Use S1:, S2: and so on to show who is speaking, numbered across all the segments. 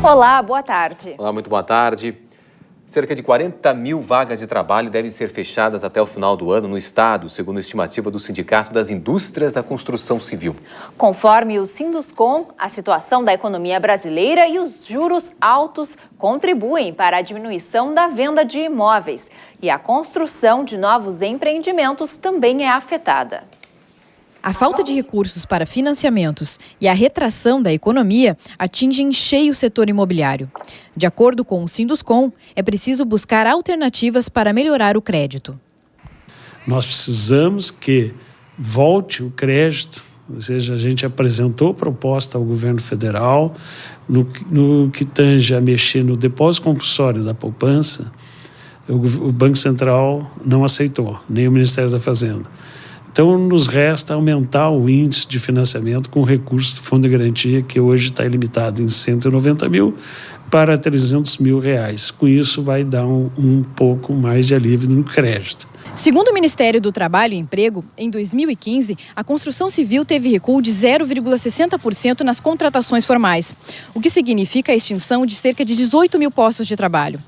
S1: Olá, boa tarde.
S2: Olá, muito boa tarde. Cerca de 40 mil vagas de trabalho devem ser fechadas até o final do ano no estado, segundo a estimativa do Sindicato das Indústrias da Construção Civil.
S1: Conforme o Sinduscom, a situação da economia brasileira e os juros altos contribuem para a diminuição da venda de imóveis. E a construção de novos empreendimentos também é afetada.
S3: A falta de recursos para financiamentos e a retração da economia atingem em cheio o setor imobiliário. De acordo com o Sinduscom, é preciso buscar alternativas para melhorar o crédito.
S4: Nós precisamos que volte o crédito, ou seja, a gente apresentou proposta ao governo federal no que tange a mexer no depósito compulsório da poupança. O Banco Central não aceitou, nem o Ministério da Fazenda. Então, nos resta aumentar o índice de financiamento com recurso do Fundo de Garantia, que hoje está ilimitado em 190 mil para 300 mil reais. Com isso, vai dar um pouco mais de alívio no crédito.
S3: Segundo o Ministério do Trabalho e Emprego, em 2015, a construção civil teve recuo de 0,60% nas contratações formais, o que significa a extinção de cerca de 18 mil postos de trabalho.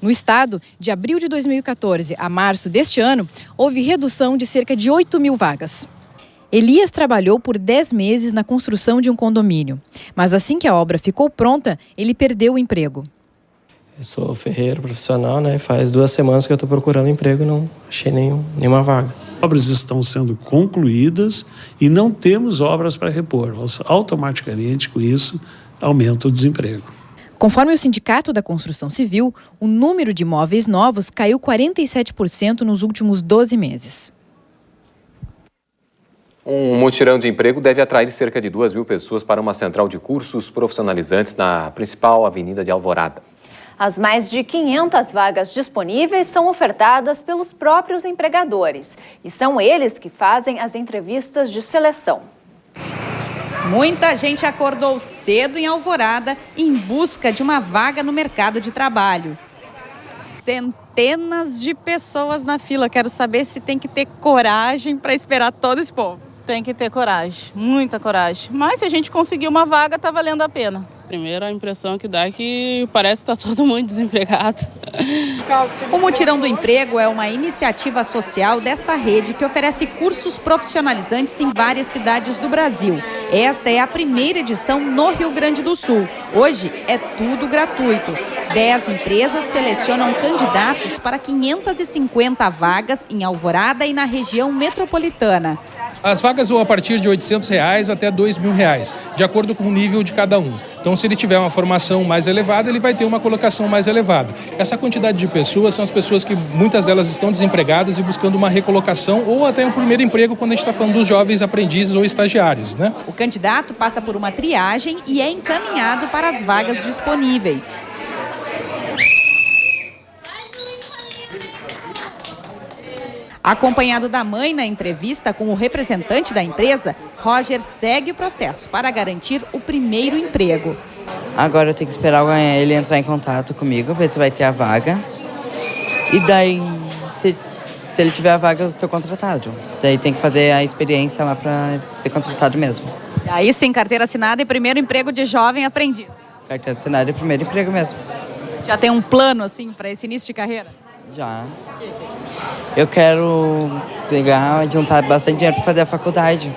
S3: No estado, de abril de 2014 a março deste ano, houve redução de cerca de 8 mil vagas. Elias trabalhou por 10 meses na construção de um condomínio, mas assim que a obra ficou pronta, ele perdeu o emprego.
S5: Eu sou ferreiro profissional, né? Faz 2 semanas que eu estou procurando emprego e não achei nenhuma vaga.
S4: Obras estão sendo concluídas e não temos obras para repor. Automaticamente, com isso, aumenta o desemprego.
S3: Conforme o Sindicato da Construção Civil, o número de imóveis novos caiu 47% nos últimos 12 meses.
S2: Um mutirão de emprego deve atrair cerca de 2 mil pessoas para uma central de cursos profissionalizantes na principal avenida de Alvorada.
S1: As mais de 500 vagas disponíveis são ofertadas pelos próprios empregadores e são eles que fazem as entrevistas de seleção.
S6: Muita gente acordou cedo em Alvorada em busca de uma vaga no mercado de trabalho. Centenas de pessoas na fila. Quero saber se tem que ter coragem para esperar todo esse povo.
S7: Tem que ter coragem, muita coragem. Mas se a gente conseguir uma vaga, tá valendo a pena.
S8: Primeiro, a impressão que dá é que parece que está todo mundo desempregado.
S6: O Mutirão do Emprego é uma iniciativa social dessa rede que oferece cursos profissionalizantes em várias cidades do Brasil. Esta é a primeira edição no Rio Grande do Sul. Hoje é tudo gratuito. 10 empresas selecionam candidatos para 550 vagas em Alvorada e na região metropolitana.
S9: As vagas vão a partir de R$ 800 até R$ 2.000, de acordo com o nível de cada um. Então, se ele tiver uma formação mais elevada, ele vai ter uma colocação mais elevada. Essa quantidade de pessoas são as pessoas que muitas delas estão desempregadas e buscando uma recolocação ou até um primeiro emprego quando a gente está falando dos jovens aprendizes ou estagiários, né?
S6: O candidato passa por uma triagem e é encaminhado para as vagas disponíveis. Acompanhado da mãe na entrevista com o representante da empresa, Roger segue o processo para garantir o primeiro emprego.
S10: Agora eu tenho que esperar ele entrar em contato comigo, ver se vai ter a vaga. E daí, se ele tiver a vaga, eu estou contratado. Daí tem que fazer a experiência lá para ser contratado mesmo.
S6: E aí sim, carteira assinada e primeiro emprego de jovem aprendiz.
S10: Carteira assinada e primeiro emprego mesmo.
S6: Já tem um plano assim para esse início de carreira?
S10: Já. Eu quero juntar bastante dinheiro para fazer a faculdade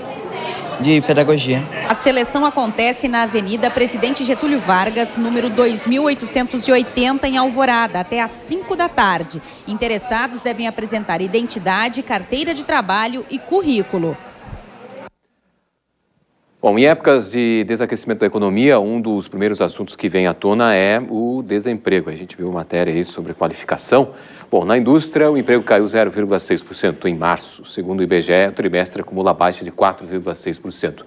S10: de pedagogia.
S6: A seleção acontece na Avenida Presidente Getúlio Vargas, número 2880, em Alvorada, até às 5 da tarde. Interessados devem apresentar identidade, carteira de trabalho e currículo.
S2: Bom, em épocas de desaquecimento da economia, um dos primeiros assuntos que vem à tona é o desemprego. A gente viu matéria aí sobre qualificação. Bom, na indústria, o emprego caiu 0,6% em março. Segundo o IBGE, o trimestre acumula baixa de 4,6%.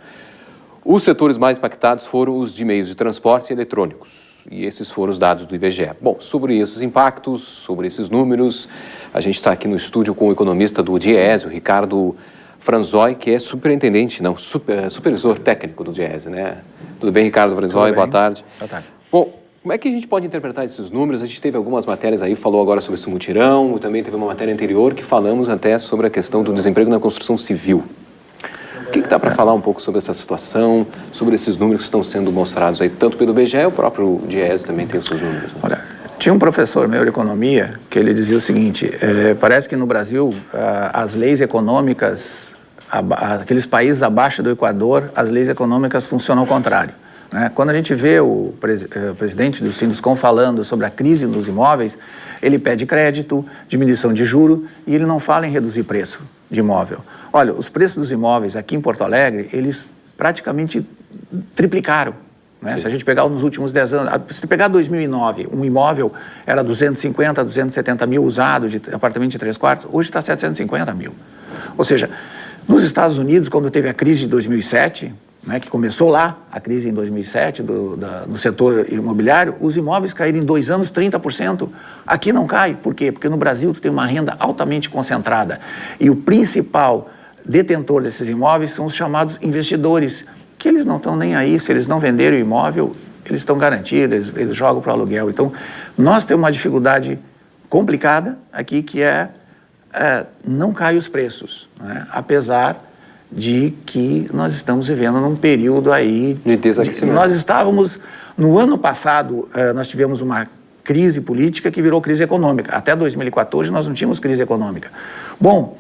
S2: Os setores mais impactados foram os de meios de transporte e eletrônicos. E esses foram os dados do IBGE. Bom, sobre esses impactos, sobre esses números, a gente está aqui no estúdio com o economista do Diese, o Ricardo Franzói, que é supervisor técnico do Diese, né? Tudo bem, Ricardo Franzói? Boa tarde.
S11: Boa tarde.
S2: Bom, Como é que a gente pode interpretar esses números? A gente teve algumas matérias aí, falou agora sobre esse mutirão, também teve uma matéria anterior que falamos até sobre a questão do desemprego na construção civil. O que dá para falar um pouco sobre essa situação, sobre esses números que estão sendo mostrados aí, tanto pelo IBGE, o próprio DIEESE também tem os seus números, né?
S11: Olha, tinha um professor meu de economia que ele dizia o seguinte, parece que no Brasil as leis econômicas, aqueles países abaixo do Equador, as leis econômicas funcionam ao contrário. Quando a gente vê o presidente do Sinduscom falando sobre a crise nos imóveis, ele pede crédito, diminuição de juro e ele não fala em reduzir preço de imóvel. Olha, os preços dos imóveis aqui em Porto Alegre, eles praticamente triplicaram. Se a gente pegar nos últimos 10 anos, se pegar 2009, um imóvel era 250, 270 mil usado, de apartamento de 3 quartos, hoje está 750 mil. Ou seja, nos Estados Unidos, quando teve a crise de 2007, que começou lá, a crise em 2007 no setor imobiliário, os imóveis caíram em 2 anos 30%. Aqui não cai. Por quê? Porque no Brasil tu tem uma renda altamente concentrada. E o principal detentor desses imóveis são os chamados investidores, que eles não estão nem aí. Se eles não venderem o imóvel, eles estão garantidos, eles jogam para o aluguel. Então, nós temos uma dificuldade complicada aqui, que não cai os preços, apesar de que nós estamos vivendo num período aí
S2: de desaquecimento.
S11: Nós estávamos, no ano passado, nós tivemos uma crise política que virou crise econômica. Até 2014 nós não tínhamos crise econômica. Bom,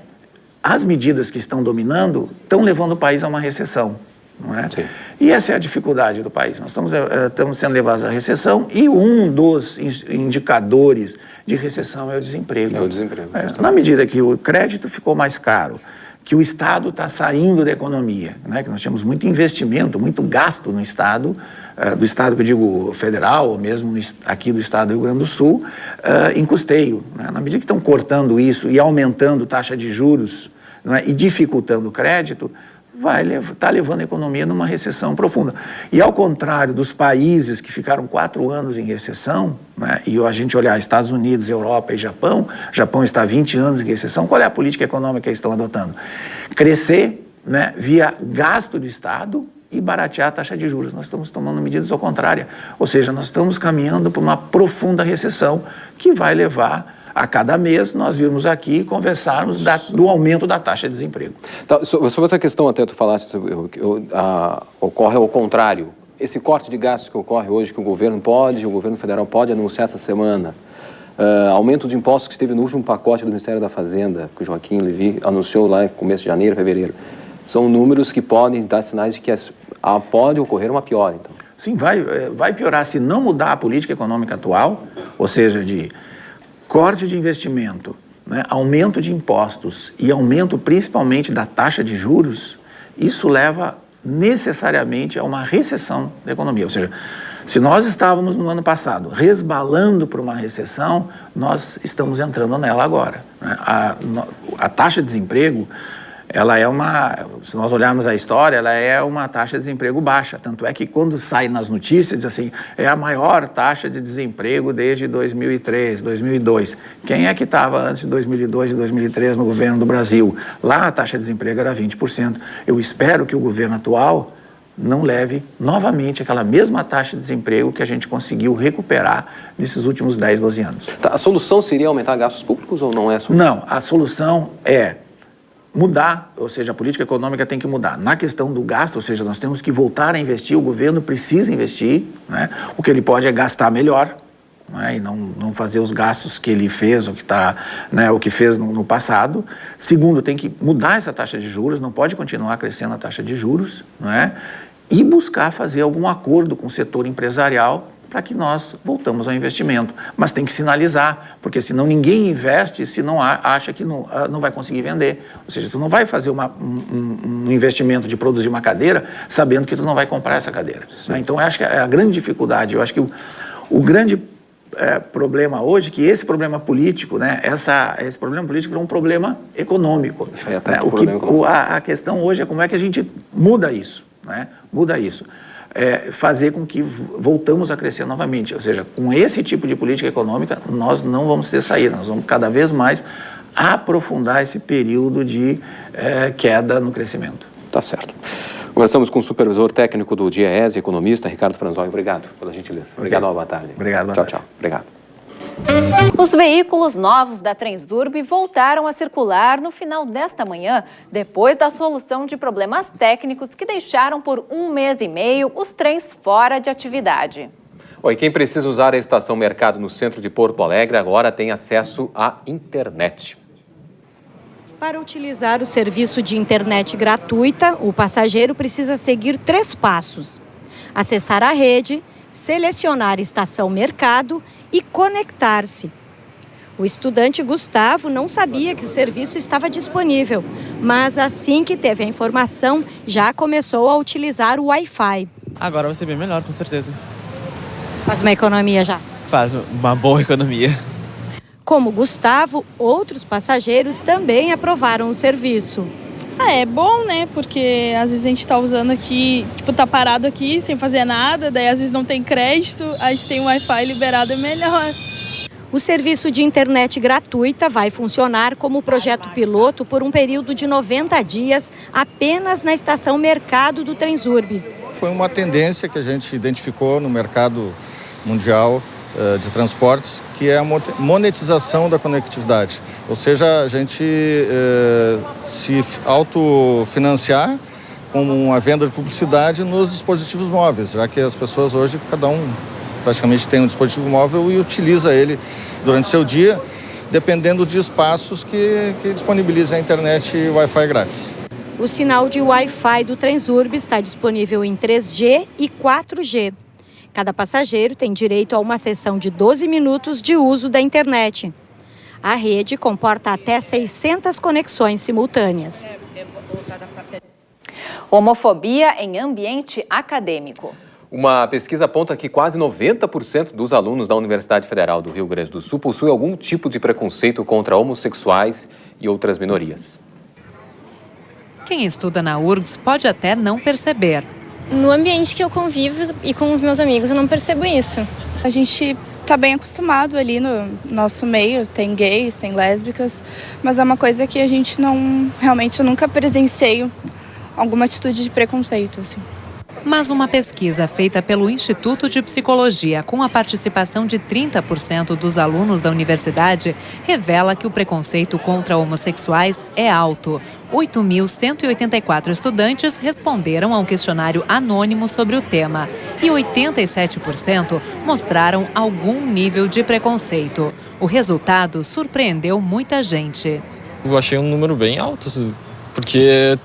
S11: as medidas que estão dominando estão levando o país a uma recessão, não é?
S2: Sim.
S11: E essa é a dificuldade do país. Nós estamos sendo levados à recessão e um dos indicadores de recessão é o desemprego.
S2: É o desemprego.
S11: Na medida que o crédito ficou mais caro, que o Estado está saindo da economia, que nós temos muito investimento, muito gasto no Estado, do Estado que eu digo federal, ou mesmo aqui do Estado do Rio Grande do Sul, em custeio. Na medida que estão cortando isso e aumentando taxa de juros e dificultando o crédito, está levando a economia numa recessão profunda. E ao contrário dos países que ficaram 4 anos em recessão, e a gente olhar Estados Unidos, Europa e Japão está há 20 anos em recessão, qual é a política econômica que eles estão adotando? Crescer via gasto do Estado e baratear a taxa de juros. Nós estamos tomando medidas ao contrário. Ou seja, nós estamos caminhando para uma profunda recessão que vai levar a cada mês nós virmos aqui e conversarmos do aumento da taxa de desemprego.
S2: Tá, sobre essa questão até tu falaste, ocorre ao contrário. Esse corte de gastos que ocorre hoje, que o governo federal pode anunciar essa semana, aumento de impostos que esteve no último pacote do Ministério da Fazenda, que o Joaquim Levy anunciou lá em começo de janeiro, fevereiro, são números que podem dar sinais de que pode ocorrer uma piora, então.
S11: Sim, vai piorar se não mudar a política econômica atual, ou seja, de corte de investimento, aumento de impostos e aumento principalmente da taxa de juros, isso leva necessariamente a uma recessão da economia. Ou seja, se nós estávamos no ano passado resbalando para uma recessão, nós estamos entrando nela agora. A taxa de desemprego, ela se nós olharmos a história, ela é uma taxa de desemprego baixa. Tanto é que quando sai nas notícias, diz assim, é a maior taxa de desemprego desde 2003, 2002. Quem é que estava antes de 2002 e 2003 no governo do Brasil? Lá a taxa de desemprego era 20%. Eu espero que o governo atual não leve novamente aquela mesma taxa de desemprego que a gente conseguiu recuperar nesses últimos 10, 12 anos.
S2: Tá, a solução seria aumentar gastos públicos ou não é a solução?
S11: Não, a solução é mudar, ou seja, a política econômica tem que mudar. Na questão do gasto, ou seja, nós temos que voltar a investir, o governo precisa investir, o que ele pode é gastar melhor, e não fazer os gastos que ele fez, o que fez no passado. Segundo, tem que mudar essa taxa de juros, não pode continuar crescendo a taxa de juros, e buscar fazer algum acordo com o setor empresarial para que nós voltamos ao investimento. Mas tem que sinalizar, porque senão ninguém investe se não acha que não vai conseguir vender. Ou seja, tu não vai fazer um investimento de produzir uma cadeira sabendo que tu não vai comprar essa cadeira. Então, eu acho que é a grande dificuldade. Eu acho que o grande problema hoje, que esse problema político, esse problema político é um problema econômico. A questão hoje é como é que a gente muda isso. Muda isso. Fazer com que voltamos a crescer novamente. Ou seja, com esse tipo de política econômica, nós não vamos ter saída, nós vamos cada vez mais aprofundar esse período de queda no crescimento.
S2: Tá certo. Conversamos com o supervisor técnico do DIEESE, economista Ricardo Franzói. Obrigado pela gentileza. Obrigado, boa tarde.
S11: Obrigado, boa tarde.
S2: Tchau. Obrigado.
S1: Os veículos novos da Transurb voltaram a circular no final desta manhã, depois da solução de problemas técnicos que deixaram por 1 mês e meio os trens fora de atividade.
S2: E quem precisa usar a Estação Mercado no centro de Porto Alegre agora tem acesso à internet.
S12: Para utilizar o serviço de internet gratuita, o passageiro precisa seguir 3 passos: acessar a rede, selecionar Estação Mercado e conectar-se. O estudante Gustavo não sabia que o serviço estava disponível, mas assim que teve a informação, já começou a utilizar o Wi-Fi.
S13: Agora vai ser bem melhor, com certeza.
S12: Faz uma economia já?
S13: Faz uma boa economia.
S12: Como Gustavo, outros passageiros também aprovaram o serviço.
S7: É bom, né? Porque às vezes a gente tá usando aqui, tá parado aqui sem fazer nada, daí às vezes não tem crédito, aí se tem o Wi-Fi liberado é melhor.
S12: O serviço de internet gratuita vai funcionar como projeto piloto por um período de 90 dias apenas na Estação Mercado do Transurb.
S14: Foi uma tendência que a gente identificou no mercado mundial de transportes, que é a monetização da conectividade. Ou seja, a gente se autofinanciar com a venda de publicidade nos dispositivos móveis, já que as pessoas hoje, cada um praticamente tem um dispositivo móvel e utiliza ele durante seu dia, dependendo de espaços que disponibilizam a internet e Wi-Fi grátis.
S12: O sinal de Wi-Fi do Transurb está disponível em 3G e 4G. Cada passageiro tem direito a uma sessão de 12 minutos de uso da internet. A rede comporta até 600 conexões simultâneas.
S1: Homofobia em ambiente acadêmico.
S2: Uma pesquisa aponta que quase 90% dos alunos da Universidade Federal do Rio Grande do Sul possuem algum tipo de preconceito contra homossexuais e outras minorias.
S3: Quem estuda na URGS pode até não perceber.
S15: No ambiente que eu convivo e com os meus amigos, eu não percebo isso.
S7: A gente tá bem acostumado ali no nosso meio, tem gays, tem lésbicas, mas é uma coisa que a gente não, realmente eu nunca presenciei alguma atitude de preconceito, assim.
S3: Mas uma pesquisa feita pelo Instituto de Psicologia, com a participação de 30% dos alunos da universidade, revela que o preconceito contra homossexuais é alto. 8.184 estudantes responderam a um questionário anônimo sobre o tema e 87% mostraram algum nível de preconceito. O resultado surpreendeu muita gente.
S5: Eu achei um número bem alto, porque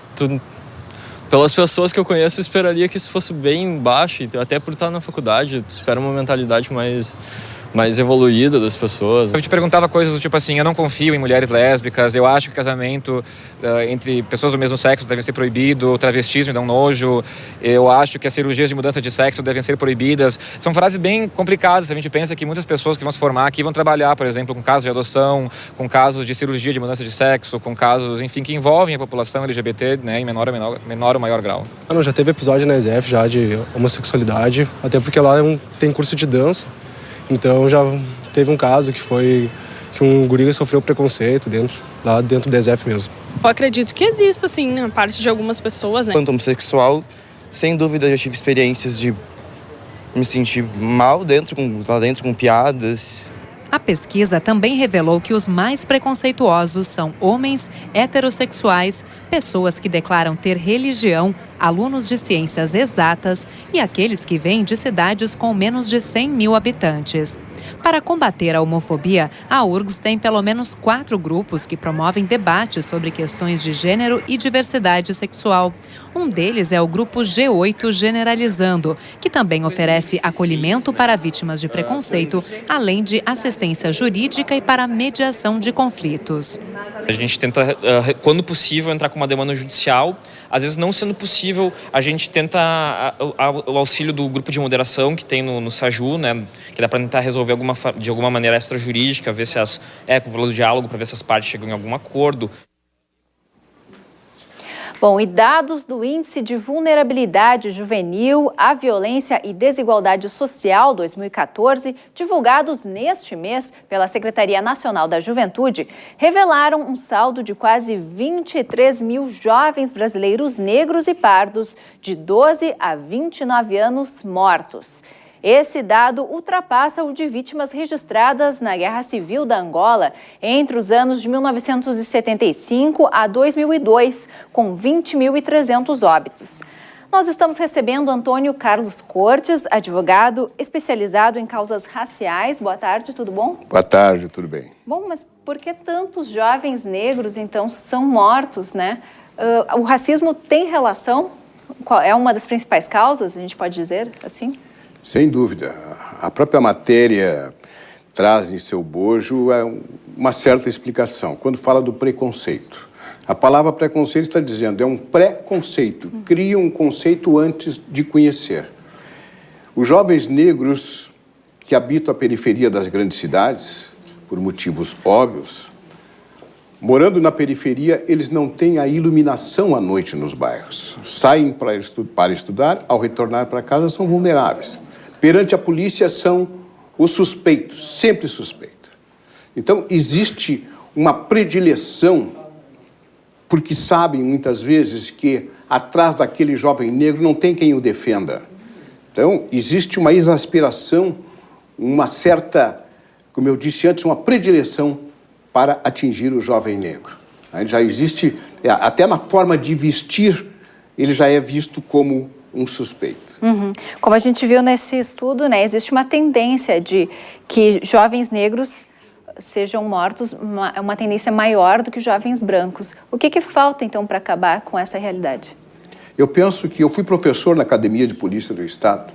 S5: pelas pessoas que eu conheço, eu esperaria que isso fosse bem baixo, até por estar na faculdade, tu espera uma mentalidade mais evoluída das pessoas.
S16: Eu te perguntava coisas do tipo assim, eu não confio em mulheres lésbicas, eu acho que casamento entre pessoas do mesmo sexo deve ser proibido, travestis me dão nojo, eu acho que as cirurgias de mudança de sexo devem ser proibidas. São frases bem complicadas, a gente pensa que muitas pessoas que vão se formar aqui vão trabalhar, por exemplo, com casos de adoção, com casos de cirurgia de mudança de sexo, com casos, enfim, que envolvem a população LGBT, né, em menor ou maior grau.
S17: Já teve episódio na ESEF já de homossexualidade, até porque lá tem curso de dança. Então já teve um caso que um guri sofreu preconceito lá dentro da ESEF mesmo.
S8: Eu acredito que exista, sim, a parte de algumas pessoas, né?
S18: Quanto homossexual, sem dúvida já tive experiências de me sentir mal lá dentro com piadas.
S3: A pesquisa também revelou que os mais preconceituosos são homens, heterossexuais, pessoas que declaram ter religião, alunos de ciências exatas e aqueles que vêm de cidades com menos de 100 mil habitantes. Para combater a homofobia, a URGS tem pelo menos 4 grupos que promovem debates sobre questões de gênero e diversidade sexual. Um deles é o grupo G8 Generalizando, que também oferece acolhimento para vítimas de preconceito, além de assistência jurídica e para mediação de conflitos.
S19: A gente tenta, quando possível, entrar com uma demanda judicial. Às vezes, não sendo possível, a gente tenta o auxílio do grupo de moderação que tem no SAJU, né, que dá para tentar resolver de alguma maneira extrajurídica, ver se pelo diálogo, para ver se as partes chegam em algum acordo.
S1: Bom, e dados do Índice de Vulnerabilidade Juvenil à Violência e Desigualdade Social 2014, divulgados neste mês pela Secretaria Nacional da Juventude, revelaram um saldo de quase 23 mil jovens brasileiros negros e pardos de 12 a 29 anos mortos. Esse dado ultrapassa o de vítimas registradas na Guerra Civil da Angola entre os anos de 1975 a 2002, com 20.300 óbitos. Nós estamos recebendo Antônio Carlos Cortes, advogado especializado em causas raciais. Boa tarde, tudo bom?
S20: Boa tarde, tudo bem.
S1: Bom, mas por que tantos jovens negros, então, são mortos, né? O racismo tem relação? É uma das principais causas, a gente pode dizer assim?
S20: Sem dúvida. A própria matéria traz em seu bojo uma certa explicação. Quando fala do preconceito. A palavra preconceito está dizendo, é um pré-conceito. Cria um conceito antes de conhecer. Os jovens negros que habitam a periferia das grandes cidades, por motivos óbvios, morando na periferia, eles não têm a iluminação à noite nos bairros. Saem para estudar, ao retornar para casa são vulneráveis. Perante a polícia são os suspeitos, sempre suspeitos. Então, existe uma predileção, porque sabem muitas vezes que atrás daquele jovem negro não tem quem o defenda. Então, existe uma exasperação, uma certa, como eu disse antes, uma predileção para atingir o jovem negro. Já existe, até na forma de vestir, ele já é visto como um suspeito.
S1: Como a gente viu nesse estudo, né, existe uma tendência de que jovens negros sejam mortos, uma tendência maior do que jovens brancos. O que falta, então, para acabar com essa realidade?
S20: Eu penso que eu fui professor na Academia de Polícia do Estado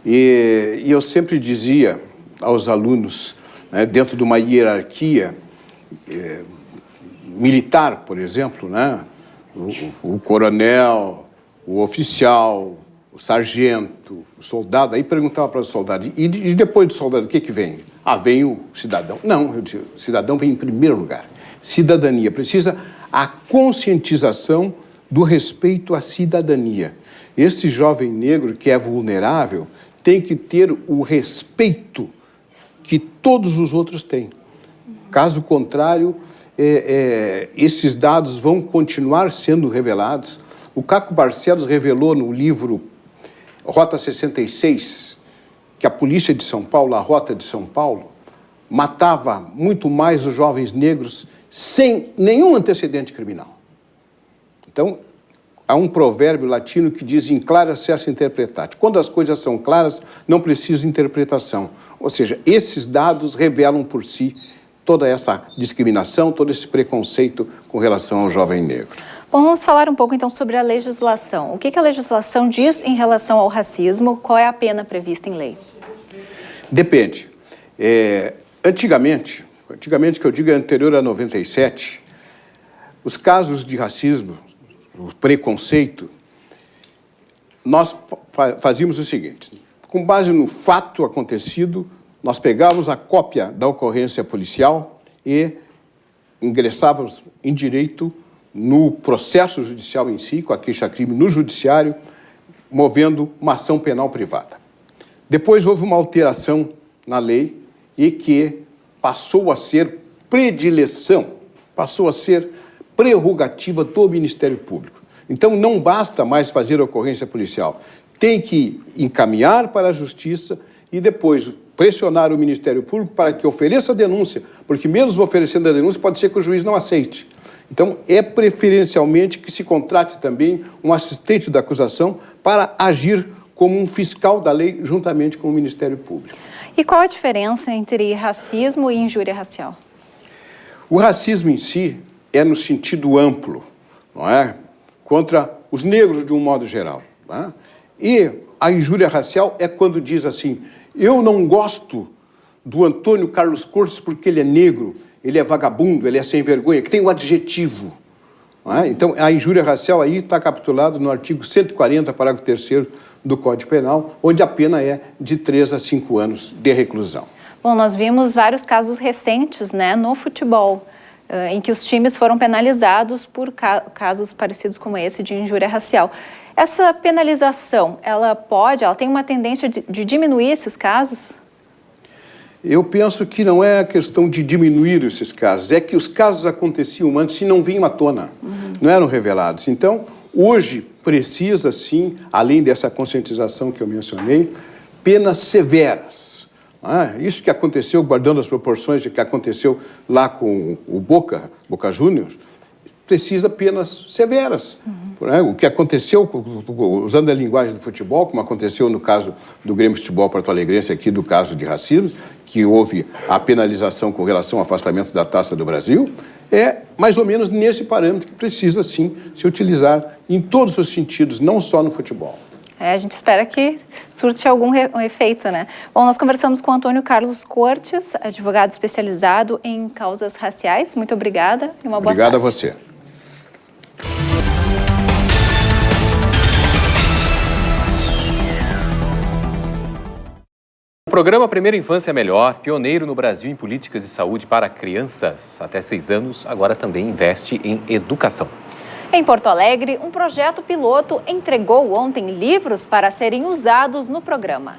S20: e eu sempre dizia aos alunos, né, dentro de uma hierarquia militar, por exemplo, né, o coronel, o oficial, o sargento, o soldado, aí perguntava para o soldado, e depois do soldado, o que vem? Vem o cidadão. Não, eu disse, o cidadão vem em primeiro lugar. Cidadania, precisa a conscientização do respeito à cidadania. Esse jovem negro que é vulnerável tem que ter o respeito que todos os outros têm. Caso contrário, esses dados vão continuar sendo revelados. O Caco Barcelos revelou no livro Rota 66 que a polícia de São Paulo, a Rota de São Paulo, matava muito mais os jovens negros sem nenhum antecedente criminal. Então, há um provérbio latino que diz in clara cessa interpretatio. Quando as coisas são claras, não precisa interpretação. Ou seja, esses dados revelam por si toda essa discriminação, todo esse preconceito com relação ao jovem negro.
S1: Bom, vamos falar um pouco, então, sobre a legislação. O que a legislação diz em relação ao racismo? Qual é a pena prevista em lei?
S20: Depende. Antigamente, que eu digo é anterior a 97, os casos de racismo, o preconceito, nós fazíamos o seguinte, com base no fato acontecido, nós pegávamos a cópia da ocorrência policial e ingressávamos em direito no processo judicial em si, com a queixa-crime no judiciário, movendo uma ação penal privada. Depois houve uma alteração na lei e que passou a ser predileção, passou a ser prerrogativa do Ministério Público. Então não basta mais fazer a ocorrência policial, tem que encaminhar para a Justiça e depois pressionar o Ministério Público para que ofereça a denúncia, porque mesmo oferecendo a denúncia pode ser que o juiz não aceite. Então, é preferencialmente que se contrate também um assistente da acusação para agir como um fiscal da lei juntamente com o Ministério Público.
S1: E qual a diferença entre racismo e injúria racial?
S20: O racismo em si é no sentido amplo, não é? Contra os negros de um modo geral. Não é? E a injúria racial é quando diz assim, eu não gosto do Antônio Carlos Cortes porque ele é negro, ele é vagabundo, ele é sem vergonha, que tem um adjetivo. Não é? Então, a injúria racial aí está capitulado no artigo 140, parágrafo 3º do Código Penal, onde a pena é de 3 a 5 anos de reclusão.
S1: Bom, nós vimos vários casos recentes, né, no futebol. em que os times foram penalizados por casos parecidos como esse de injúria racial. Essa penalização, ela tem uma tendência de diminuir esses casos?
S20: Eu penso que não é a questão de diminuir esses casos, é que os casos aconteciam antes e não vinham à tona, não eram revelados. Então, hoje precisa, sim, além dessa conscientização que eu mencionei, penas severas. Isso que aconteceu, guardando as proporções de que aconteceu lá com o Boca Juniors, precisa penas severas. O que aconteceu, usando a linguagem do futebol, como aconteceu no caso do Grêmio Futebol Porto Alegrense, aqui do caso de racismo, que houve a penalização com relação ao afastamento da Taça do Brasil, é mais ou menos nesse parâmetro que precisa, sim, se utilizar em todos os sentidos, não só no futebol.
S1: A gente espera que surte algum efeito, né? Bom, nós conversamos com Antônio Carlos Cortes, advogado especializado em causas raciais. Muito obrigada e uma boa tarde.
S20: Obrigado a você.
S2: O programa Primeira Infância Melhor, pioneiro no Brasil em políticas de saúde para crianças até 6 anos, agora também investe em educação.
S1: Em Porto Alegre, um projeto piloto entregou ontem livros para serem usados no programa.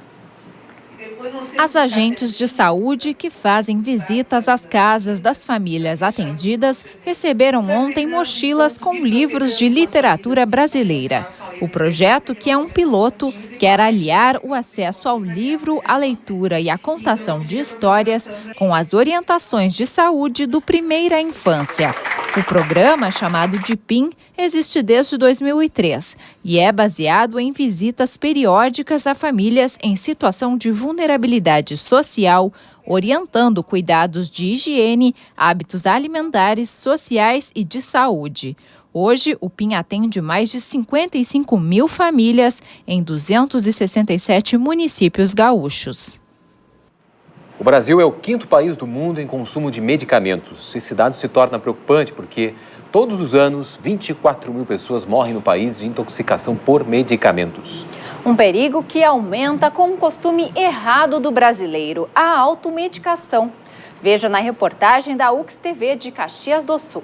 S3: As agentes de saúde que fazem visitas às casas das famílias atendidas receberam ontem mochilas com livros de literatura brasileira. O projeto, que é um piloto, quer aliar o acesso ao livro, à leitura e à contação de histórias com as orientações de saúde do Primeira Infância. O programa, chamado de PIM, existe desde 2003 e é baseado em visitas periódicas a famílias em situação de vulnerabilidade social, orientando cuidados de higiene, hábitos alimentares, sociais e de saúde. Hoje, o PIM atende mais de 55 mil famílias em 267 municípios gaúchos.
S2: O Brasil é o 5º país do mundo em consumo de medicamentos. Esse dado se torna preocupante porque, todos os anos, 24 mil pessoas morrem no país de intoxicação por medicamentos.
S1: Um perigo que aumenta com o costume errado do brasileiro, a automedicação. Veja na reportagem da UX-TV de Caxias do Sul.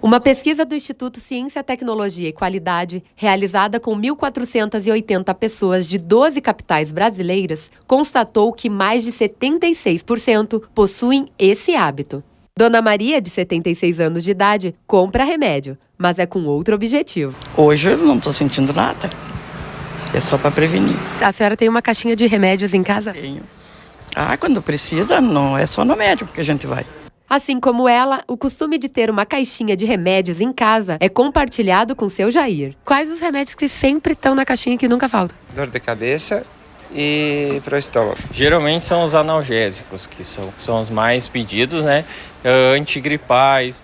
S21: Uma pesquisa do Instituto Ciência, Tecnologia e Qualidade, realizada com 1.480 pessoas de 12 capitais brasileiras, constatou que mais de 76% possuem esse hábito. Dona Maria, de 76 anos de idade, compra remédio, mas é com outro objetivo.
S10: Hoje eu não estou sentindo nada. É só para prevenir.
S21: A senhora tem uma caixinha de remédios em casa?
S10: Tenho. Quando precisa, não é só no médico que a gente vai.
S21: Assim como ela, o costume de ter uma caixinha de remédios em casa é compartilhado com seu Jair. Quais os remédios que sempre estão na caixinha que nunca faltam?
S22: Dor de cabeça e para o estômago.
S5: Geralmente são os analgésicos, que são os mais pedidos, né? Antigripais,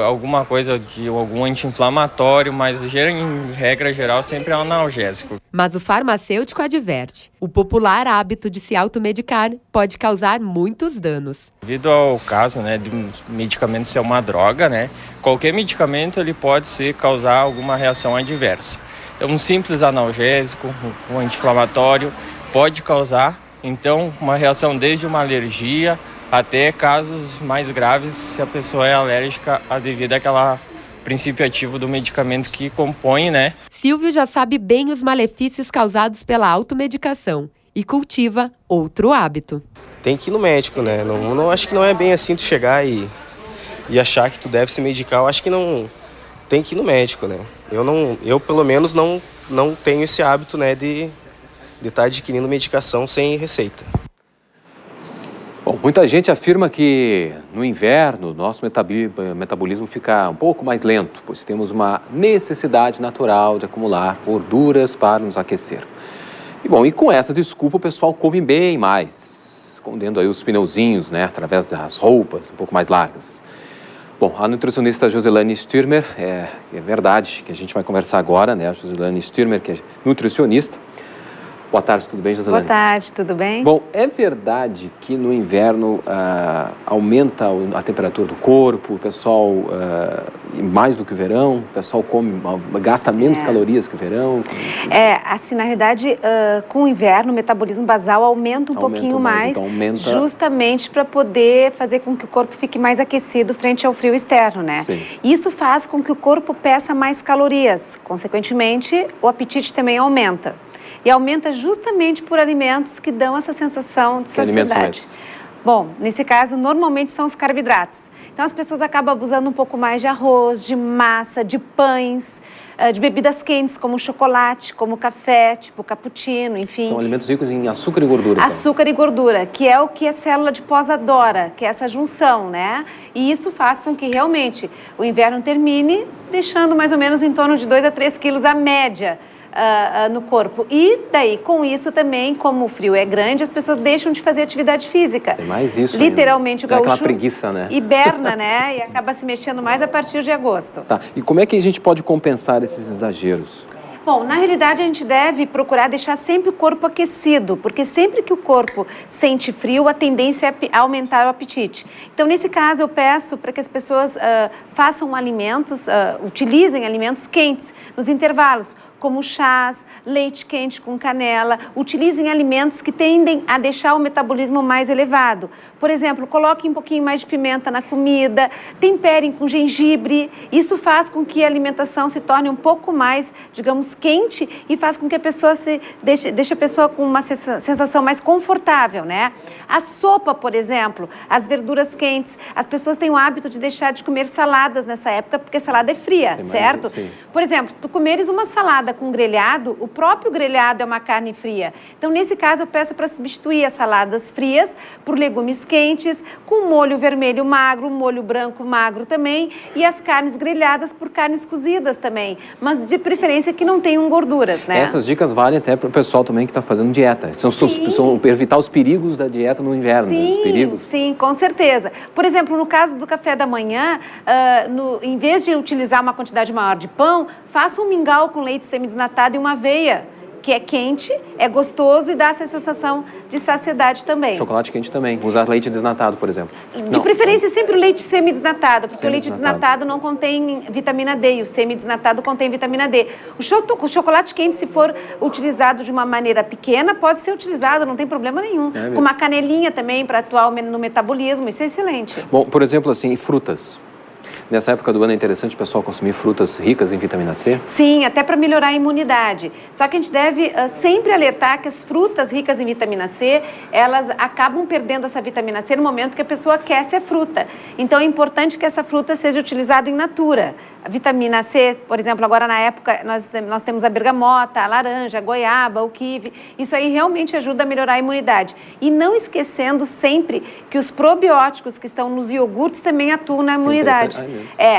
S5: alguma coisa de algum anti-inflamatório, mas em regra geral sempre é um analgésico.
S21: Mas o farmacêutico adverte: o popular hábito de se automedicar pode causar muitos danos.
S5: Devido ao caso, né, de medicamento ser uma droga, né, qualquer medicamento ele pode causar alguma reação adversa. Um simples analgésico, um anti-inflamatório pode causar, então, uma reação desde uma alergia até casos mais graves se a pessoa é alérgica devido àquele princípio ativo do medicamento que compõe, né?
S21: Silvio já sabe bem os malefícios causados pela automedicação e cultiva outro hábito.
S22: Tem que ir no médico, né? Não acho que não é bem assim tu chegar e achar que tu deve se medicar. Eu acho que não tem que ir no médico, né? Eu pelo menos não tenho esse hábito, né, de estar adquirindo medicação sem receita.
S2: Bom, muita gente afirma que no inverno nosso metabolismo fica um pouco mais lento, pois temos uma necessidade natural de acumular gorduras para nos aquecer. E com essa desculpa o pessoal come bem mais, escondendo aí os pneuzinhos, né, através das roupas um pouco mais largas. Bom, a nutricionista Joselane Stürmer, é verdade que a gente vai conversar agora, né, a Joselane Stürmer, que é nutricionista. Boa tarde, tudo bem, Joselane?
S23: Boa tarde, tudo bem?
S2: Bom, é verdade que no inverno aumenta a temperatura do corpo, o pessoal mais do que o verão? O pessoal gasta menos calorias que o verão?
S4: Assim, na realidade, com o inverno, o metabolismo basal aumenta um pouquinho mais,
S2: então aumenta...
S4: justamente para poder fazer com que o corpo fique mais aquecido frente ao frio externo, né?
S2: Sim.
S4: Isso faz com que o corpo peça mais calorias, consequentemente, o apetite também aumenta. E aumenta justamente por alimentos que dão essa sensação de saciedade. Bom, nesse caso, normalmente são os carboidratos. Então, as pessoas acabam abusando um pouco mais de arroz, de massa, de pães, de bebidas quentes, como chocolate, como café, tipo cappuccino, enfim.
S2: São alimentos ricos em açúcar e gordura.
S4: Açúcar e gordura, que é o que a célula adiposa adora, que é essa junção, né? E isso faz com que realmente o inverno termine deixando mais ou menos em torno de 2 a 3 quilos a média no corpo. E daí, com isso também, como o frio é grande, as pessoas deixam de fazer atividade física.
S2: Tem mais isso.
S4: Literalmente, o gaúcho
S2: aquela preguiça, né?
S4: Hiberna, né? E acaba se mexendo mais a partir de agosto.
S2: Tá. E como é que a gente pode compensar esses exageros?
S4: Bom, na realidade a gente deve procurar deixar sempre o corpo aquecido, porque sempre que o corpo sente frio, a tendência é aumentar o apetite. Então, nesse caso, eu peço para que as pessoas façam alimentos, utilizem alimentos quentes nos intervalos, como chás, leite quente com canela, utilizem alimentos que tendem a deixar o metabolismo mais elevado. Por exemplo, coloquem um pouquinho mais de pimenta na comida, temperem com gengibre. Isso faz com que a alimentação se torne um pouco mais, digamos, quente e faz com que a pessoa deixe a pessoa com uma sensação mais confortável, né? A sopa, por exemplo, as verduras quentes, as pessoas têm o hábito de deixar de comer saladas nessa época, porque salada é fria, certo?
S2: Sim.
S4: Por exemplo, se tu comeres uma salada com grelhado, o próprio grelhado é uma carne fria. Então, nesse caso, eu peço para substituir as saladas frias por legumes quentes, com molho vermelho magro, molho branco magro também, e as carnes grelhadas por carnes cozidas também, mas de preferência que não tenham gorduras, né?
S2: Essas dicas valem até para o pessoal também que está fazendo dieta. São evitar os perigos da dieta no inverno.
S4: Sim,
S2: os perigos.
S4: Sim, com certeza. Por exemplo, no caso do café da manhã, em vez de utilizar uma quantidade maior de pão, faça um mingau com leite semidesnatado e uma aveia, que é quente, é gostoso e dá essa sensação de saciedade também.
S2: Chocolate quente também. Usar leite desnatado, por exemplo.
S4: De preferência, sempre o leite semidesnatado, porque o leite desnatado não contém vitamina D e o semidesnatado contém vitamina D. O chocolate quente, se for utilizado de uma maneira pequena, pode ser utilizado, não tem problema nenhum. Com uma canelinha também para atuar no metabolismo, isso é excelente.
S2: Bom, por exemplo, assim, frutas. Nessa época do ano é interessante o pessoal consumir frutas ricas em vitamina C?
S4: Sim, até para melhorar a imunidade. Só que a gente deve sempre alertar que as frutas ricas em vitamina C, elas acabam perdendo essa vitamina C no momento que a pessoa aquece a fruta. Então é importante que essa fruta seja utilizada in natura. A vitamina C, por exemplo, agora na época nós temos a bergamota, a laranja, a goiaba, o kiwi. Isso aí realmente ajuda a melhorar a imunidade. E não esquecendo sempre que os probióticos que estão nos iogurtes também atuam na imunidade.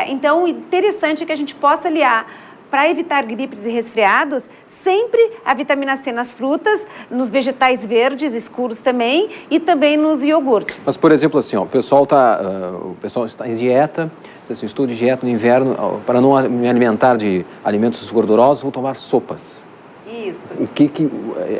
S4: Então o interessante é que a gente possa aliar, para evitar gripes e resfriados, sempre a vitamina C nas frutas, nos vegetais verdes, escuros também, e também nos iogurtes.
S2: Mas, por exemplo, assim, ó, o pessoal está em dieta, assim, estou de dieta no inverno, para não me alimentar de alimentos gordurosos, vou tomar sopas.
S4: Isso.
S2: O que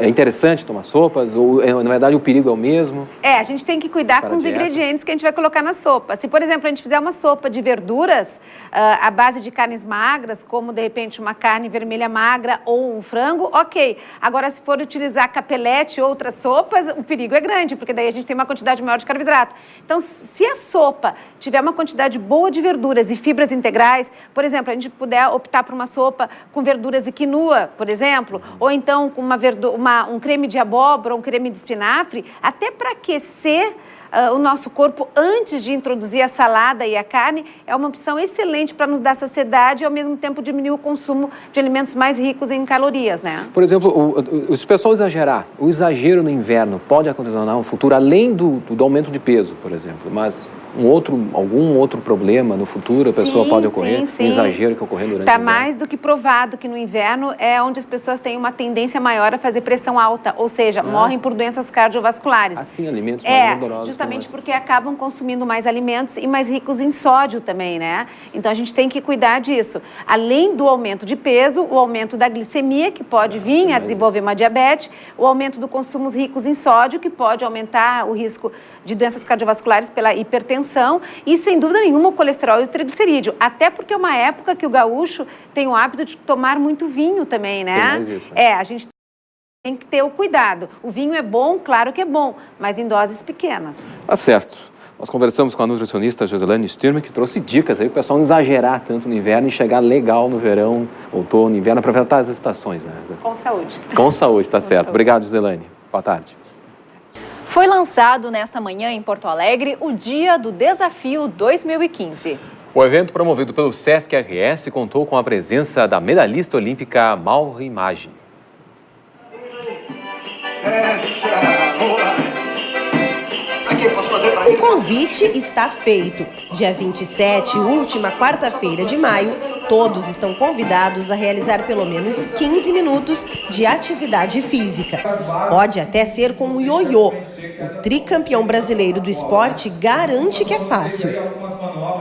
S2: é interessante tomar sopas? Ou, na verdade, o perigo é o mesmo?
S4: A gente tem que cuidar com os ingredientes que a gente vai colocar na sopa. Se, por exemplo, a gente fizer uma sopa de verduras à base de carnes magras, como, de repente, uma carne vermelha magra ou um frango, ok. Agora, se for utilizar capelete ou outras sopas, o perigo é grande, porque daí a gente tem uma quantidade maior de carboidrato. Então, se a sopa tiver uma quantidade boa de verduras e fibras integrais, por exemplo, a gente puder optar por uma sopa com verduras e quinoa, por exemplo, ou então com um creme de abóbora, um creme de espinafre, até para aquecer o nosso corpo antes de introduzir a salada e a carne, é uma opção excelente para nos dar saciedade e ao mesmo tempo diminuir o consumo de alimentos mais ricos em calorias, né?
S2: Por exemplo, se o pessoal exagerar, o exagero no inverno pode acontecer no futuro, além do aumento de peso, por exemplo, mas algum outro problema no futuro a pessoa pode ocorrer, um exagero que ocorrer durante o inverno?
S4: Está mais do que provado que no inverno é onde as pessoas têm uma tendência maior a fazer pressão alta, ou seja, morrem por doenças cardiovasculares.
S2: Assim, alimentos mais gordurosos.
S4: Justamente porque acabam consumindo mais alimentos e mais ricos em sódio também, né? Então a gente tem que cuidar disso. Além do aumento de peso, o aumento da glicemia, que pode vir a desenvolver uma diabetes, o aumento do consumo ricos em sódio, que pode aumentar o risco de doenças cardiovasculares pela hipertensão. hipertensão e, sem dúvida nenhuma, o colesterol e o triglicerídeo. Até porque é uma época que o gaúcho tem o hábito de tomar muito vinho também, né?
S2: Tem mais isso, né?
S4: A gente tem que ter o cuidado. O vinho é bom, claro que é bom, mas em doses pequenas.
S2: Tá certo. Nós conversamos com a nutricionista Joselane Sturmer, que trouxe dicas aí para o pessoal não exagerar tanto no inverno e chegar legal no verão, outono, inverno, aproveitar as estações, né?
S4: Com saúde.
S2: Com saúde, tá certo. Obrigado, Joselane. Boa tarde.
S1: Foi lançado nesta manhã em Porto Alegre o Dia do Desafio 2015.
S2: O evento promovido pelo Sesc RS contou com a presença da medalhista olímpica Mauro Imagem.
S6: O convite está feito. Dia 27, última quarta-feira de maio, todos estão convidados a realizar pelo menos 15 minutos de atividade física. Pode até ser com o ioiô. O tricampeão brasileiro do esporte garante que é fácil.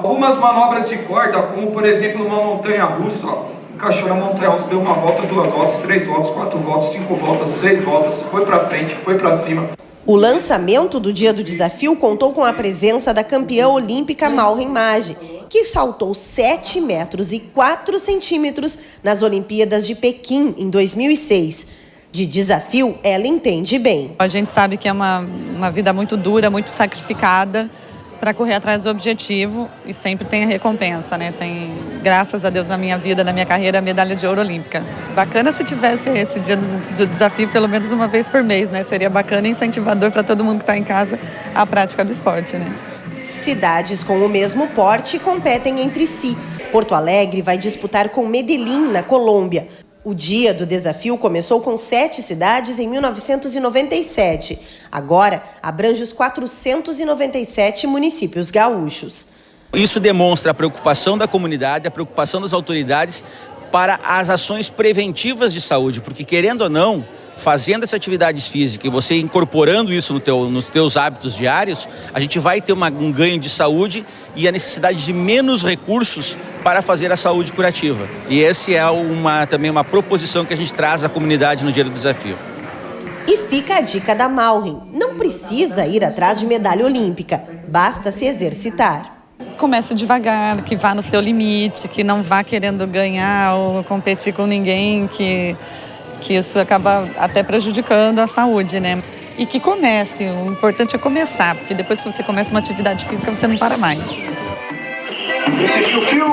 S9: Algumas manobras de corda, como por exemplo uma montanha-russa, encaixou na montanha-russa, deu uma volta, 2 voltas, 3 voltas, 4 voltas, 5 voltas, 6 voltas, foi para frente, foi para cima.
S6: O lançamento do Dia do Desafio contou com a presença da campeã olímpica Mauro Imagem, que saltou 7 metros e 4 centímetros nas Olimpíadas de Pequim, em 2006. De desafio, ela entende bem.
S23: A gente sabe que é uma vida muito dura, muito sacrificada para correr atrás do objetivo e sempre tem a recompensa, né? Tem, graças a Deus, na minha vida, na minha carreira, a medalha de ouro olímpica. Bacana se tivesse esse Dia do Desafio pelo menos uma vez por mês, né? Seria bacana e incentivador para todo mundo que está em casa a prática do esporte, né?
S6: Cidades com o mesmo porte competem entre si. Porto Alegre vai disputar com Medellín, na Colômbia. O Dia do Desafio começou com 7 cidades em 1997. Agora, abrange os 497 municípios gaúchos.
S24: Isso demonstra a preocupação da comunidade, a preocupação das autoridades para as ações preventivas de saúde, porque querendo ou não, fazendo essa atividade física e você incorporando isso nos teus hábitos diários, a gente vai ter um ganho de saúde e a necessidade de menos recursos para fazer a saúde curativa. E essa é também uma proposição que a gente traz à comunidade no Dia do Desafio.
S6: E fica a dica da Maureen, não precisa ir atrás de medalha olímpica, basta se exercitar.
S23: Comece devagar, que vá no seu limite, que não vá querendo ganhar ou competir com ninguém, que isso acaba até prejudicando a saúde, né? E que comece, o importante é começar, porque depois que você começa uma atividade física, você não para mais.
S9: Esse fio.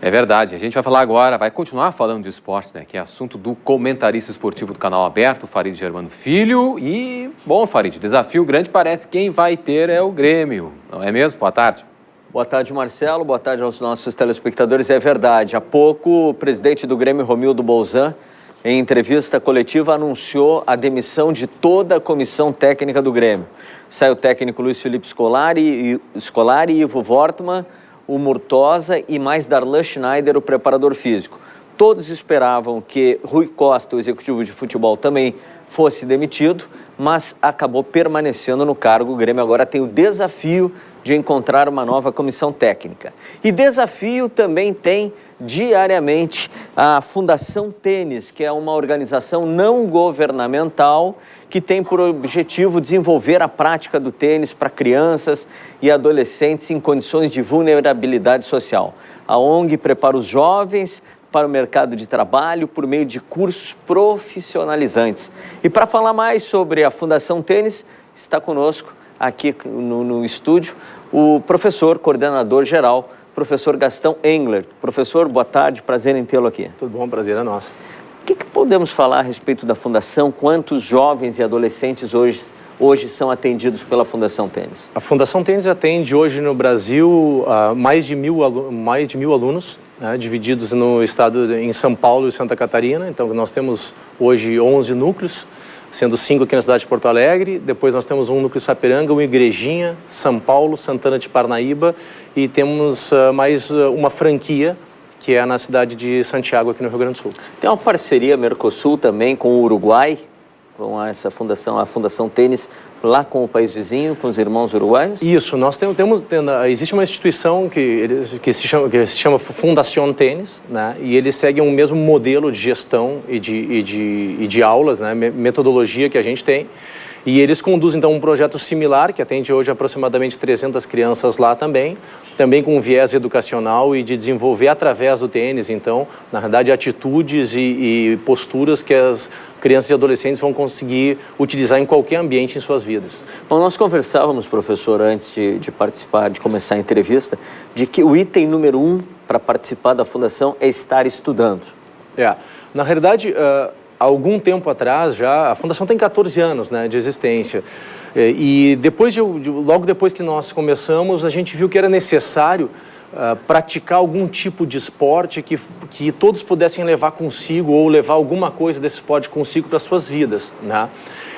S2: É verdade, a gente vai falar agora, vai continuar falando de esporte, né? Que é assunto do comentarista esportivo do Canal Aberto, Farid Germano Filho. E, bom, Farid, desafio grande parece que quem vai ter é o Grêmio, não é mesmo? Boa tarde.
S25: Boa tarde, Marcelo. Boa tarde aos nossos telespectadores. É verdade. Há pouco, o presidente do Grêmio, Romildo Bolzan, em entrevista coletiva, anunciou a demissão de toda a comissão técnica do Grêmio. Sai o técnico Luiz Felipe Scolari, Ivo Wortmann, o Murtosa e mais Darlan Schneider, o preparador físico. Todos esperavam que Rui Costa, o executivo de futebol, também fosse demitido, mas acabou permanecendo no cargo. O Grêmio agora tem o desafio de encontrar uma nova comissão técnica. E desafio também tem diariamente a Fundação Tênis, que é uma organização não governamental que tem por objetivo desenvolver a prática do tênis para crianças e adolescentes em condições de vulnerabilidade social. A ONG prepara os jovens para o mercado de trabalho por meio de cursos profissionalizantes. E para falar mais sobre a Fundação Tênis, está conosco aqui no estúdio, o professor, coordenador geral, professor Gastão Engler. Professor, boa tarde, prazer em tê-lo aqui.
S26: Tudo bom, prazer é nosso.
S25: O que podemos falar a respeito da Fundação? Quantos jovens e adolescentes hoje são atendidos pela Fundação Tênis?
S26: A Fundação Tênis atende hoje no Brasil mais de mil alunos, né, divididos no estado em São Paulo e Santa Catarina. Então, nós temos hoje 11 núcleos, sendo 5 aqui na cidade de Porto Alegre. Depois nós temos um núcleo em Sapiranga, um em Igrejinha, São Paulo, Santana de Parnaíba e temos mais uma franquia que é na cidade de Santiago, aqui no Rio Grande do Sul.
S25: Tem uma parceria Mercosul também com o Uruguai? com essa fundação, a Fundação Tênis, lá com o país vizinho, com os irmãos uruguaios?
S26: Isso, nós existe uma instituição que se chama Fundação Tênis, né? E eles seguem o mesmo modelo de gestão e de aulas, né? Metodologia que a gente tem. E eles conduzem, então, um projeto similar, que atende hoje aproximadamente 300 crianças lá também com um viés educacional e de desenvolver através do tênis, então, na verdade, atitudes e posturas que as crianças e adolescentes vão conseguir utilizar em qualquer ambiente em suas vidas.
S25: Bom, nós conversávamos, professor, antes de participar, de começar a entrevista, de que o item número 1 para participar da Fundação é estar estudando.
S26: Na realidade, há algum tempo atrás já, a Fundação tem 14 anos, né, de existência, e logo depois que nós começamos, a gente viu que era necessário praticar algum tipo de esporte que todos pudessem levar consigo ou levar alguma coisa desse esporte consigo para as suas vidas, né?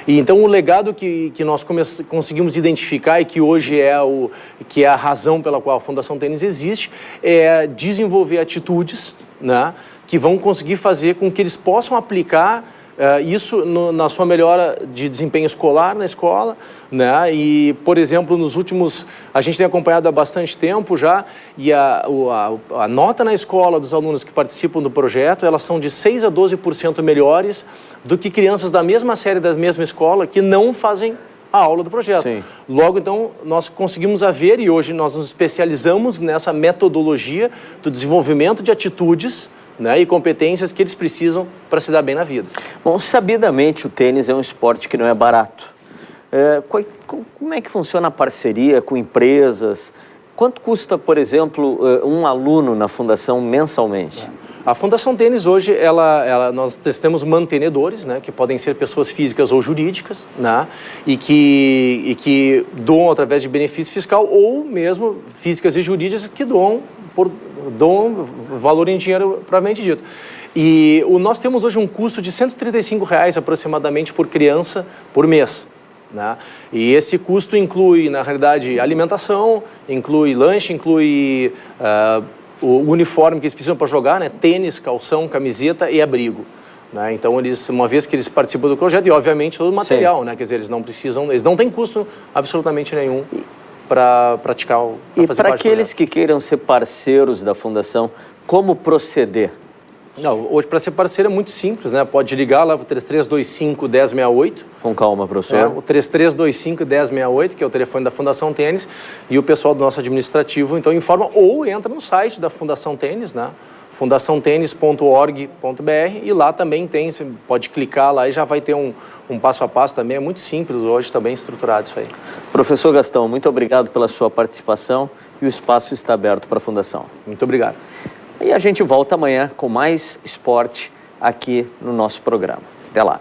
S26: E então o legado que nós conseguimos identificar e que hoje é a razão pela qual a Fundação Tênis existe é desenvolver atitudes, né, que vão conseguir fazer com que eles possam aplicar isso na sua melhora de desempenho escolar na escola, né? E, por exemplo, a gente tem acompanhado há bastante tempo já, e a nota na escola dos alunos que participam do projeto, elas são de 6 a 12% melhores do que crianças da mesma série, da mesma escola, que não fazem a aula do projeto. Sim. Logo, então, nós conseguimos ver, e hoje nós nos especializamos nessa metodologia do desenvolvimento de atitudes, né, e competências que eles precisam para se dar bem na vida.
S25: Bom, sabidamente o tênis é um esporte que não é barato. Como é que funciona a parceria com empresas? Quanto custa, por exemplo, um aluno na Fundação mensalmente?
S26: A Fundação Tênis hoje, nós temos mantenedores, né, que podem ser pessoas físicas ou jurídicas, né, e que doam através de benefício fiscal, ou mesmo físicas e jurídicas que doam valor em dinheiro propriamente dito. E nós temos hoje um custo de R$ 135,00 aproximadamente por criança por mês, né? E esse custo inclui, na realidade, alimentação, inclui lanche, inclui o uniforme que eles precisam para jogar, né? Tênis, calção, camiseta e abrigo, né? Então, uma vez que eles participam do projeto, e obviamente todo o material, né? Quer dizer, eles não têm custo absolutamente nenhum para praticar ou
S25: fazer parte. E para aqueles que queiram ser parceiros da Fundação, como proceder?
S26: Não, hoje para ser parceiro é muito simples, né? Pode ligar lá para o 3325-1068.
S25: Com calma, professor.
S26: O 3325-1068, que é o telefone da Fundação Tênis, e o pessoal do nosso administrativo então informa, ou entra no site da Fundação Tênis, né? fundaçãotenis.org.br, e lá também você pode clicar lá e já vai ter um passo a passo também, é muito simples hoje, está bem estruturado isso aí.
S25: Professor Gastão, muito obrigado pela sua participação, e o espaço está aberto para a Fundação.
S26: Muito obrigado.
S25: E a gente volta amanhã com mais esporte aqui no nosso programa. Até lá.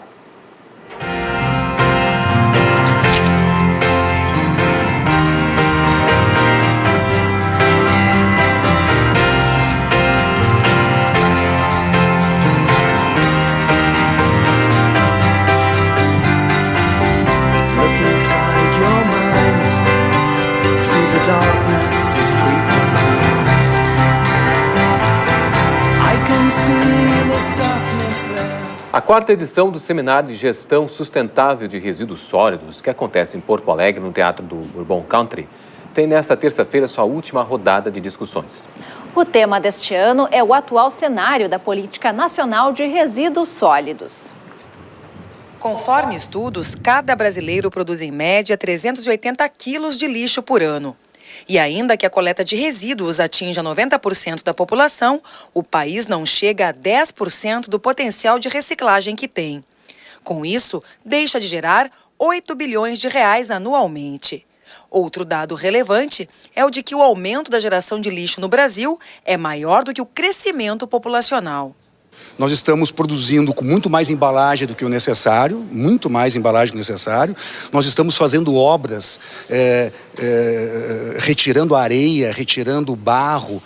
S2: A quarta edição do Seminário de Gestão Sustentável de Resíduos Sólidos, que acontece em Porto Alegre, no Teatro do Bourbon Country, tem nesta terça-feira sua última rodada de discussões.
S1: O tema deste ano é o atual cenário da Política Nacional de Resíduos Sólidos.
S7: Conforme estudos, cada brasileiro produz em média 380 quilos de lixo por ano. E ainda que a coleta de resíduos atinja 90% da população, o país não chega a 10% do potencial de reciclagem que tem. Com isso, deixa de gerar 8 bilhões de reais anualmente. Outro dado relevante é o de que o aumento da geração de lixo no Brasil é maior do que o crescimento populacional.
S11: Nós estamos produzindo com muito mais embalagem do que o necessário, muito mais embalagem do que o necessário. Nós estamos fazendo obras, retirando areia, retirando barro,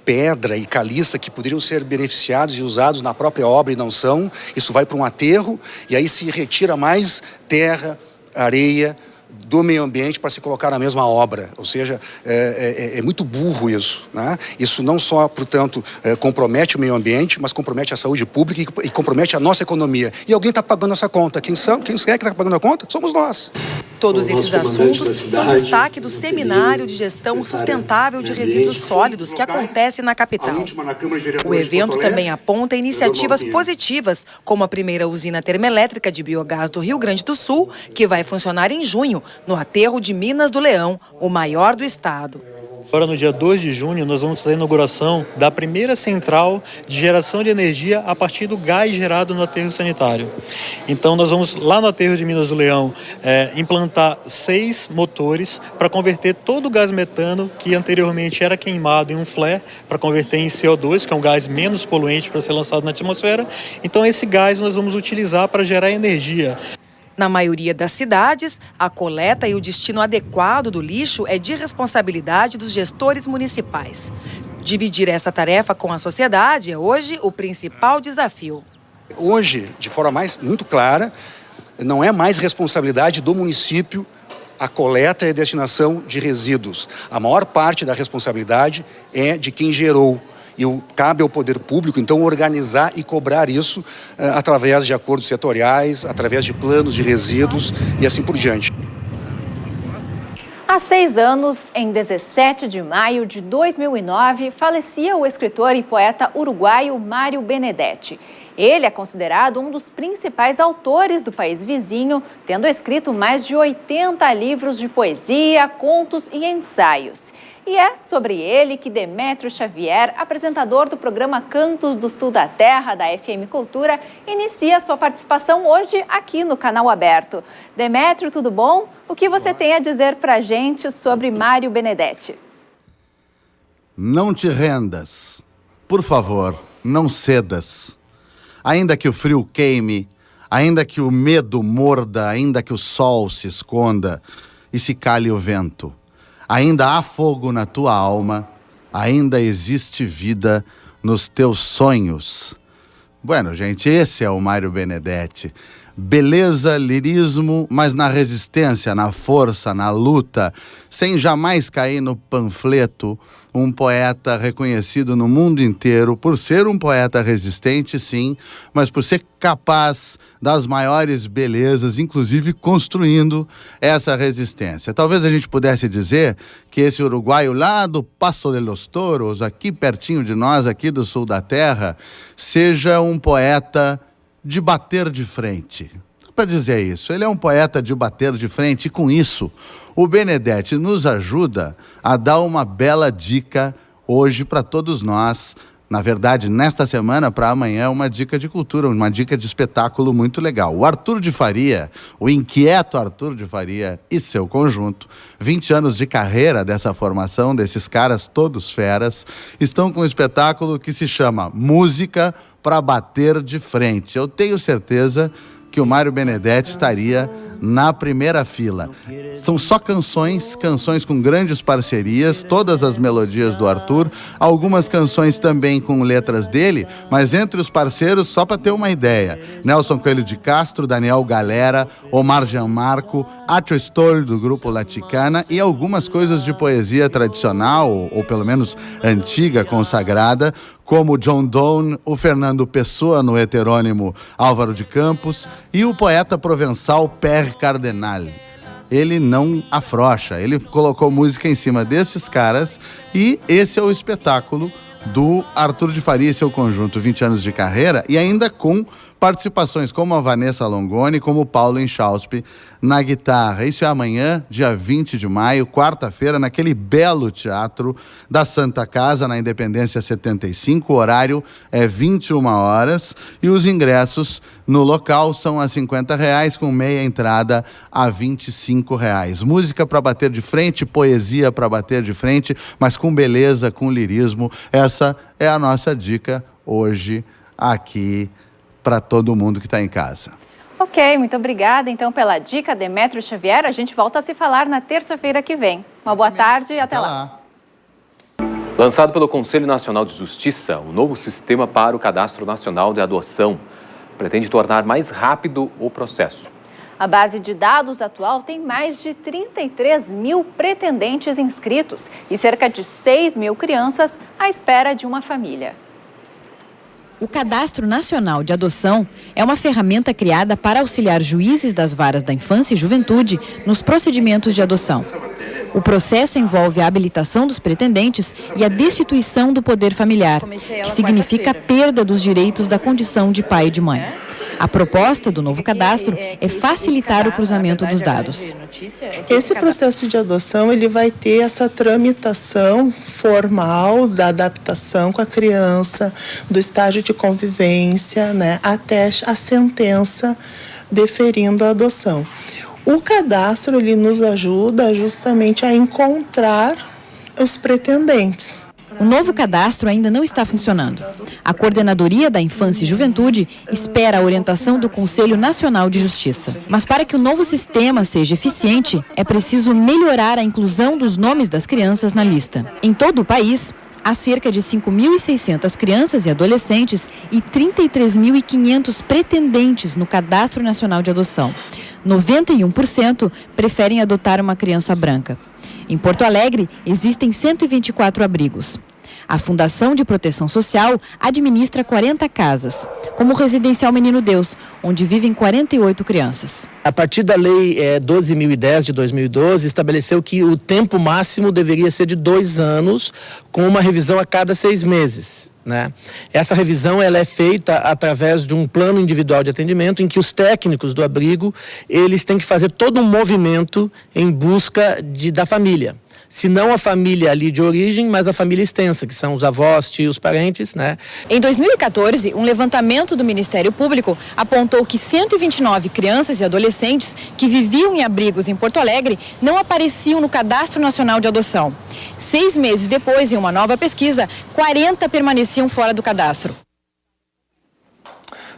S11: pedra e caliça que poderiam ser beneficiados e usados na própria obra e não são. Isso vai para um aterro e aí se retira mais terra, areia, do meio ambiente para se colocar na mesma obra. Ou seja, é muito burro isso, né? Isso não só, portanto, compromete o meio ambiente, mas compromete a saúde pública e compromete a nossa economia. E alguém está pagando essa conta. Quem é que está pagando a conta? Somos nós.
S7: Todos esses assuntos são destaque do Seminário de Gestão Sustentável de Resíduos Sólidos que acontece na capital. O evento também aponta iniciativas positivas, como a primeira usina termoelétrica de biogás do Rio Grande do Sul, que vai funcionar em junho, no aterro de Minas do Leão, o maior do estado.
S12: Agora, no dia 2 de junho, nós vamos fazer a inauguração da primeira central de geração de energia a partir do gás gerado no aterro sanitário. Então, nós vamos, lá no aterro de Minas do Leão, implantar 6 motores para converter todo o gás metano que anteriormente era queimado em um flare, para converter em CO2, que é um gás menos poluente para ser lançado na atmosfera. Então, esse gás nós vamos utilizar para gerar energia.
S7: Na maioria das cidades, a coleta e o destino adequado do lixo é de responsabilidade dos gestores municipais. Dividir essa tarefa com a sociedade é hoje o principal desafio.
S11: Hoje, de forma muito clara, não é mais responsabilidade do município a coleta e a destinação de resíduos. A maior parte da responsabilidade é de quem gerou. E cabe ao poder público, então, organizar e cobrar isso através de acordos setoriais, através de planos de resíduos e assim por diante.
S1: Há 6 anos, em 17 de maio de 2009, falecia o escritor e poeta uruguaio Mário Benedetti. Ele é considerado um dos principais autores do país vizinho, tendo escrito mais de 80 livros de poesia, contos e ensaios. E é sobre ele que Demétrio Xavier, apresentador do programa Cantos do Sul da Terra, da FM Cultura, inicia sua participação hoje aqui no Canal Aberto. Demétrio, tudo bom? O que você tem a dizer pra gente sobre Mário Benedetti?
S13: Não te rendas. Por favor, não cedas. Ainda que o frio queime, ainda que o medo morda, ainda que o sol se esconda e se cale o vento, ainda há fogo na tua alma, ainda existe vida nos teus sonhos. Bueno, gente, esse é o Mário Benedetti. Beleza, lirismo, mas na resistência, na força, na luta, sem jamais cair no panfleto. Um poeta reconhecido no mundo inteiro por ser um poeta resistente, sim, mas por ser capaz das maiores belezas, inclusive construindo essa resistência. Talvez a gente pudesse dizer que esse uruguaio lá do Paso de los Toros, aqui pertinho de nós, aqui do sul da terra, seja um poeta de bater de frente. Para dizer isso, ele é um poeta de bater de frente e com isso o Benedetti nos ajuda a dar uma bela dica hoje para todos nós. Na verdade, nesta semana para amanhã, uma dica de cultura, uma dica de espetáculo muito legal. O Arthur de Faria, o inquieto Arthur de Faria e seu conjunto, 20 anos de carreira dessa formação, desses caras todos feras, estão com um espetáculo que se chama Música para Bater de Frente. Eu tenho certeza que o Mário Benedetti estaria na primeira fila. São só canções com grandes parcerias, todas as melodias do Arthur, algumas canções também com letras dele, mas entre os parceiros, só para ter uma ideia, Nelson Coelho de Castro, Daniel Galera, Omar Gianmarco, Acho Stoll, do grupo La Chicana, e algumas coisas de poesia tradicional, ou pelo menos antiga, consagrada, como John Donne, o Fernando Pessoa no heterônimo Álvaro de Campos e o poeta provençal Père Cardenal. Ele não afrouxa, ele colocou música em cima desses caras e esse é o espetáculo do Arthur de Faria e seu conjunto, 20 anos de carreira, e ainda com participações como a Vanessa Longoni, como o Paulo Inchauspe na guitarra. Isso é amanhã, dia 20 de maio, quarta-feira, naquele belo teatro da Santa Casa, na Independência 75. O horário é 21 horas e os ingressos no local são a R$50, com meia entrada a R$25. Música para bater de frente, poesia para bater de frente, mas com beleza, com lirismo. Essa é a nossa dica hoje aqui para todo mundo que está em casa.
S1: Ok, muito obrigada então pela dica, Demétrio Xavier. A gente volta a se falar na terça-feira que vem. Uma boa tarde e até lá.
S2: Lançado pelo Conselho Nacional de Justiça, o novo sistema para o Cadastro Nacional de Adoção pretende tornar mais rápido o processo.
S1: A base de dados atual tem mais de 33 mil pretendentes inscritos e cerca de 6 mil crianças à espera de uma família.
S3: O Cadastro Nacional de Adoção é uma ferramenta criada para auxiliar juízes das varas da infância e juventude nos procedimentos de adoção. O processo envolve a habilitação dos pretendentes e a destituição do poder familiar, que significa a perda dos direitos da condição de pai e de mãe. A proposta do novo cadastro é facilitar o cruzamento dos dados.
S8: Esse processo de adoção ele vai ter essa tramitação formal da adaptação com a criança, do estágio de convivência, né, até a sentença deferindo a adoção. O cadastro ele nos ajuda justamente a encontrar os pretendentes.
S3: O novo cadastro ainda não está funcionando. A Coordenadoria da Infância e Juventude espera a orientação do Conselho Nacional de Justiça. Mas para que o novo sistema seja eficiente, é preciso melhorar a inclusão dos nomes das crianças na lista. Em todo o país, há cerca de 5.600 crianças e adolescentes e 33.500 pretendentes no Cadastro Nacional de Adoção. 91% preferem adotar uma criança branca. Em Porto Alegre, existem 124 abrigos. A Fundação de Proteção Social administra 40 casas, como o Residencial Menino Deus, onde vivem 48 crianças.
S14: A partir da Lei 12.010 de 2012, estabeleceu que o tempo máximo deveria ser de 2 anos, com uma revisão a cada 6 meses. Né? Essa revisão ela é feita através de um plano individual de atendimento em que os técnicos do abrigo eles têm que fazer todo um movimento em busca da família. Se não a família ali de origem, mas a família extensa, que são os avós, tios, parentes, né?
S3: Em 2014, um levantamento do Ministério Público apontou que 129 crianças e adolescentes que viviam em abrigos em Porto Alegre não apareciam no Cadastro Nacional de Adoção. 6 meses depois, em uma nova pesquisa, 40 permaneciam fora do cadastro.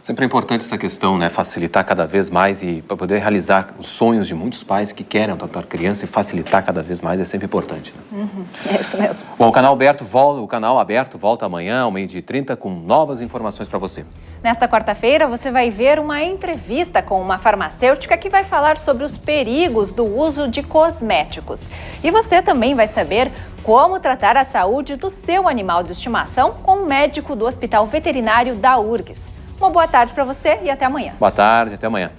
S2: Sempre é importante essa questão, né? Facilitar cada vez mais e para poder realizar os sonhos de muitos pais que querem adotar criança e facilitar cada vez mais é sempre importante. Né?
S1: É isso mesmo.
S2: Bom, o canal aberto volta amanhã ao 12h30 com novas informações para você.
S1: Nesta quarta-feira, você vai ver uma entrevista com uma farmacêutica que vai falar sobre os perigos do uso de cosméticos. E você também vai saber como tratar a saúde do seu animal de estimação com o médico do Hospital Veterinário da URGS. Uma boa tarde para você e até amanhã.
S2: Boa tarde, até amanhã.